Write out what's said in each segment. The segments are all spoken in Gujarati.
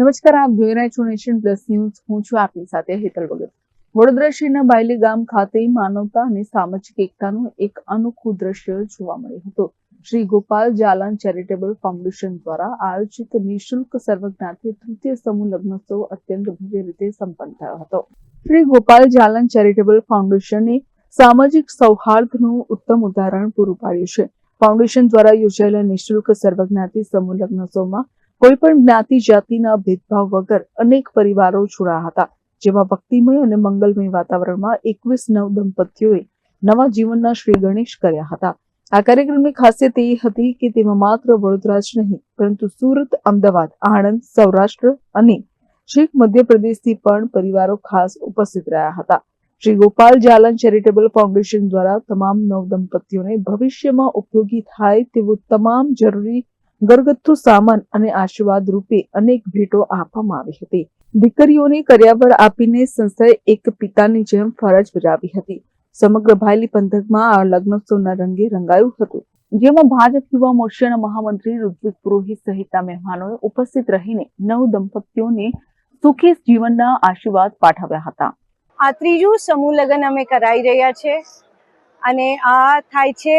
નમસ્કાર, આપ જોઈ રહ્યા છો નેશન પ્લસ ન્યૂઝ. હું છું આપની સાથે હેતલ ભગત. વડોદરા શહેરના બાયલી ગામ ખાતે માનવતા અને સામાજિક એકતાનું એક અનોખું દ્રશ્ય જોવા મળ્યું હતું. શ્રી ગોપાલ જાલાન ચેરિટેબલ ફાઉન્ડેશન દ્વારા આયોજિત નિઃશુલ્ક સર્વજ્ઞાતિ તૃતીય સમૂહ લગ્નોત્સવ અત્યંત ભવ્ય રીતે સંપન્ન થયો હતો. શ્રી ગોપાલ જાલાન ચેરિટેબલ ફાઉન્ડેશને સામાજિક સૌહાર્દનું ઉત્તમ ઉદાહરણ પૂરું પાડ્યું છે. ફાઉન્ડેશન દ્વારા યોજાયેલા નિઃશુલ્ક સર્વજ્ઞાતિ સમૂહ લગ્નોત્સવમાં કોઈ પણ જ્ઞાતિ જાતિના ભેદભાવ વગર અનેક પરિવારો જોડાયા હતા, જેમાં ભક્તિમય અને મંગલમય વાતાવરણમાં 21 નવ દંપતીઓએ નવા જીવનના શ્રી ગણેશ કર્યા હતા. આ કાર્યક્રમની ખાસિયત એ હતી કે તેમાં માત્ર વડોદરા જ નહીં પરંતુ સુરત, અમદાવાદ, આણંદ, સૌરાષ્ટ્ર અને છેક મધ્યપ્રદેશથી પણ પરિવારો ખાસ ઉપસ્થિત રહ્યા હતા. શ્રી ગોપાલ જાલાન ચેરિટેબલ ફાઉન્ડેશન દ્વારા તમામ નવ દંપતીઓને ભવિષ્યમાં ઉપયોગી થાય તેવું તમામ જરૂરી ઘરગથ્થુ સામાન અને આશીર્વાદ રૂપે અનેક ભેટો આપવામાં આવી હતી. દીકરીઓને કર્યાવર આપીને સંસ્થાએ એક પિતાની જેમ ફરજ બજાવી હતી. સમગ્ર ભાયલી પંથકમાં આ લગ્નોત્સવના રંગે રંગાયું હતું, જેમાં ભાજપ યુવા મોરચાના મહામંત્રી ઋત્વિક પુરોહિત સહિતના મહેમાનોએ ઉપસ્થિત રહીને નવ દંપતીઓને સુખી જીવનના આશીર્વાદ પાઠવ્યા હતા. આ ત્રીજું સમૂહ લગ્ન અમે કરાવી રહ્યા છે અને આ થાય છે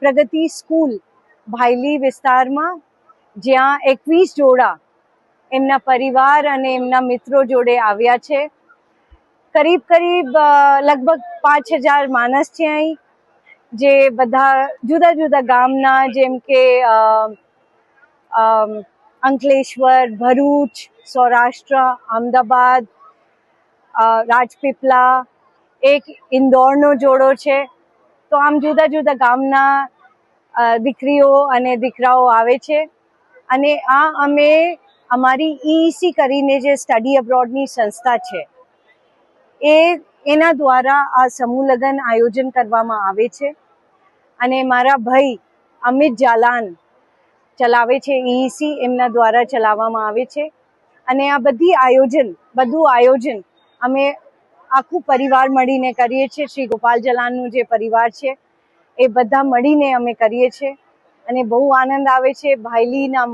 પ્રગતિ સ્કૂલ ભાયલી વિસ્તારમાં, જ્યાં 21 જોડા એમના પરિવાર અને એમના મિત્રો જોડે આવ્યા છે. કરીબ લગભગ 5000 માણસ છે અહીં, જે બધા જુદા જુદા ગામના, જેમ કે અંકલેશ્વર, ભરૂચ, સૌરાષ્ટ્ર, અમદાવાદ, રાજપીપળા, એક ઇન્દોરનો જોડો છે. તો આમ જુદા જુદા ગામના દીકરીઓ અને દીકરાઓ આવે છે અને આ અમે અમારી EEC કરીને જે સ્ટડી અબ્રોડની સંસ્થા છે એના દ્વારા આ સમૂહ લગ્ન આયોજન કરવામાં આવે છે. અને મારા ભાઈ અમિત જાલાન ચલાવે છે, EEC એમના દ્વારા ચલાવવામાં આવે છે. અને આ બધું આયોજન અમે આખું પરિવાર મળીને કરીએ છીએ. શ્રી ગોપાલ જાલાનનું જે પરિવાર છે એ બધા મળીને અમે કરીએ છીએ અને બહુ આનંદ આવે છે. ભાયલીના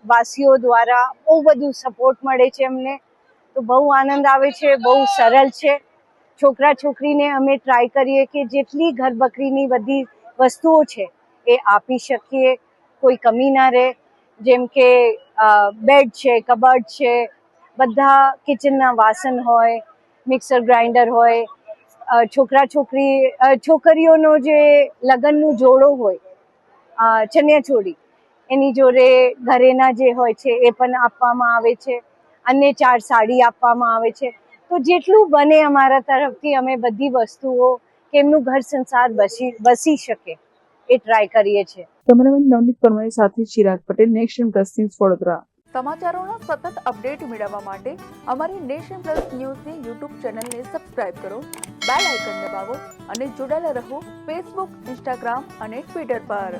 વાસીઓ દ્વારા બહુ બધું સપોર્ટ મળે છે અમને, તો બહુ આનંદ આવે છે. બહુ સરળ છે. છોકરા છોકરીને અમે ટ્રાય કરીએ કે જેટલી ઘર બકરીની બધી વસ્તુઓ છે એ આપી શકીએ, કોઈ કમી ના રહે. જેમ કે બેડ છે, કબર્ડ છે, બધા કિચનના વાસણ હોય, મિક્સર ગ્રાઇન્ડર હોય, છોકરીઓનો જે લગ્નનું જોડો હોય, ચણિયાચોળી, એની જોડે ઘરેના જે હોય છે એ પણ આપવામાં આવે છે. અને 4 સાડી આપવામાં આવે છે. તો જેટલું બને અમારા તરફથી અમે બધી વસ્તુઓ કે એમનું ઘર સંસાર બસી શકે એ ટ્રાય કરીએ છીએ. કેમેરામેન નવનીત પરમાર સાથે Chirag Patel, Nation Plus News, Vadodara. સમાચારોના સતત અપડેટ મેળવવા માટે અમારી નેશન પ્લસ ન્યૂઝની યુટ્યુબ ચેનલને સબસ્ક્રાઇબ કરો, બેલ આઇકન દબાવો અને જોડાયેલા રહો ફેસબુક, ઇન્સ્ટાગ્રામ અને ટ્વિટર પર.